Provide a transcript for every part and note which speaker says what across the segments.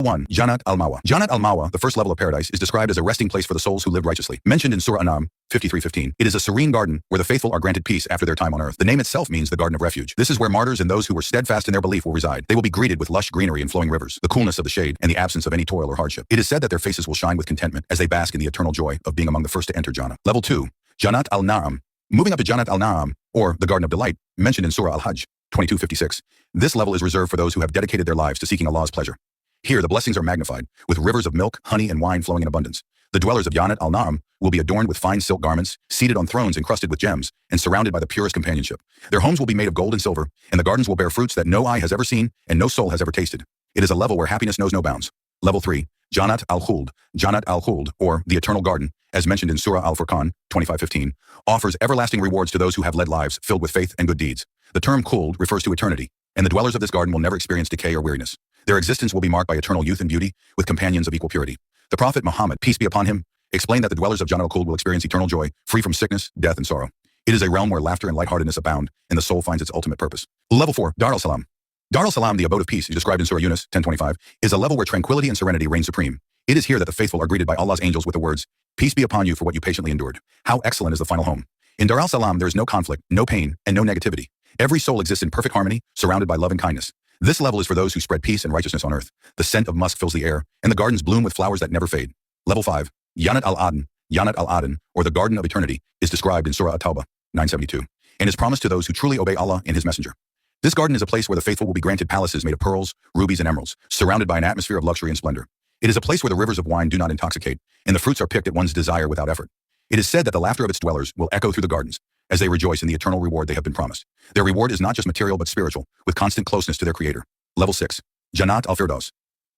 Speaker 1: 1. Jannat-Al-Mawa. Jannat-Al-Mawa, the first level of paradise, is described as a resting place for the souls who lived righteously. Mentioned in Surah An'am 53:15. It is a serene garden where the faithful are granted peace after their time on earth. The name itself means the garden of refuge. This is where martyrs and those who were steadfast in their belief will reside. They will be greeted with lush greenery and flowing rivers, the coolness of the shade, and the absence of any toil or hardship. It is said that their faces will shine with contentment as they bask in the eternal joy of being among the first to enter Jannah. Level 2. Jannat al-Na'am. Moving up to Jannat al-Na'am, or the Garden of Delight, mentioned in Surah Al-Hajj 22:56. This level is reserved for those who have dedicated their lives to seeking Allah's pleasure. Here, the blessings are magnified, with rivers of milk, honey, and wine flowing in abundance. The dwellers of Jannat al-Na'am will be adorned with fine silk garments, seated on thrones encrusted with gems, and surrounded by the purest companionship. Their homes will be made of gold and silver, and the gardens will bear fruits that no eye has ever seen and no soul has ever tasted. It is a level where happiness knows no bounds. Level 3. Jannat al-Khuld. Jannat al-Khuld, or the Eternal Garden, as mentioned in Surah Al-Furqan 25:15, offers everlasting rewards to those who have led lives filled with faith and good deeds. The term Khuld refers to eternity, and the dwellers of this garden will never experience decay or weariness. Their existence will be marked by eternal youth and beauty, with companions of equal purity. The Prophet Muhammad, peace be upon him, explained that the dwellers of Jannat al-Khuld will experience eternal joy, free from sickness, death, and sorrow. It is a realm where laughter and lightheartedness abound, and the soul finds its ultimate purpose. Level 4. Dar al-Salam. Dar al-Salam, the abode of peace, described in Surah Yunus 10:25, is a level where tranquility and serenity reign supreme. It is here that the faithful are greeted by Allah's angels with the words, "Peace be upon you for what you patiently endured." How excellent is the final home. In Dar al-Salam, there is no conflict, no pain, and no negativity. Every soul exists in perfect harmony, surrounded by love and kindness. This level is for those who spread peace and righteousness on earth. The scent of musk fills the air, and the gardens bloom with flowers that never fade. Level 5. Jannat al-Aden. Jannat al-Aden, or the Garden of Eternity, is described in Surah At-Tawbah 9:72, and is promised to those who truly obey Allah and His Messenger. This garden is a place where the faithful will be granted palaces made of pearls, rubies, and emeralds, surrounded by an atmosphere of luxury and splendor. It is a place where the rivers of wine do not intoxicate, and the fruits are picked at one's desire without effort. It is said that the laughter of its dwellers will echo through the gardens, as they rejoice in the eternal reward they have been promised. Their reward is not just material but spiritual, with constant closeness to their Creator. Level 6. Jannat-Al-Firdous.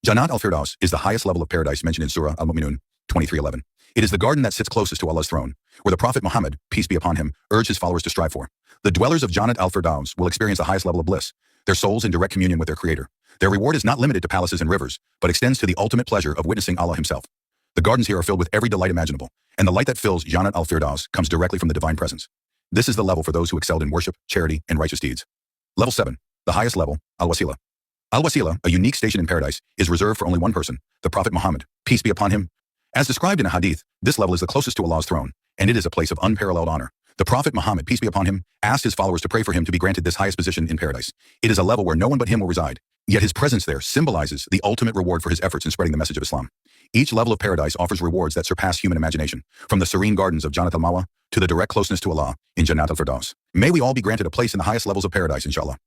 Speaker 1: Jannat-Al-Firdous is the highest level of paradise mentioned in Surah Al-Mu'minun 23:11. It is the garden that sits closest to Allah's throne, where the Prophet Muhammad, peace be upon him, urged his followers to strive for. The dwellers of Jannat-Al-Firdous will experience the highest level of bliss, their souls in direct communion with their Creator. Their reward is not limited to palaces and rivers, but extends to the ultimate pleasure of witnessing Allah Himself. The gardens here are filled with every delight imaginable, and the light that fills Jannat-Al-Firdous comes directly from the divine presence. This is the level for those who excelled in worship, charity, and righteous deeds. Level 7. The highest level, Al-Wasila. Al-Wasila, a unique station in paradise, is reserved for only one person, the Prophet Muhammad, peace be upon him. As described in a hadith, this level is the closest to Allah's throne, and it is a place of unparalleled honor. The Prophet Muhammad, peace be upon him, asked his followers to pray for him to be granted this highest position in paradise. It is a level where no one but him will reside, yet his presence there symbolizes the ultimate reward for his efforts in spreading the message of Islam. Each level of paradise offers rewards that surpass human imagination, from the serene gardens of Jannat al-Mawa to the direct closeness to Allah in Jannat-Al-Firdous. May we all be granted a place in the highest levels of paradise, inshallah.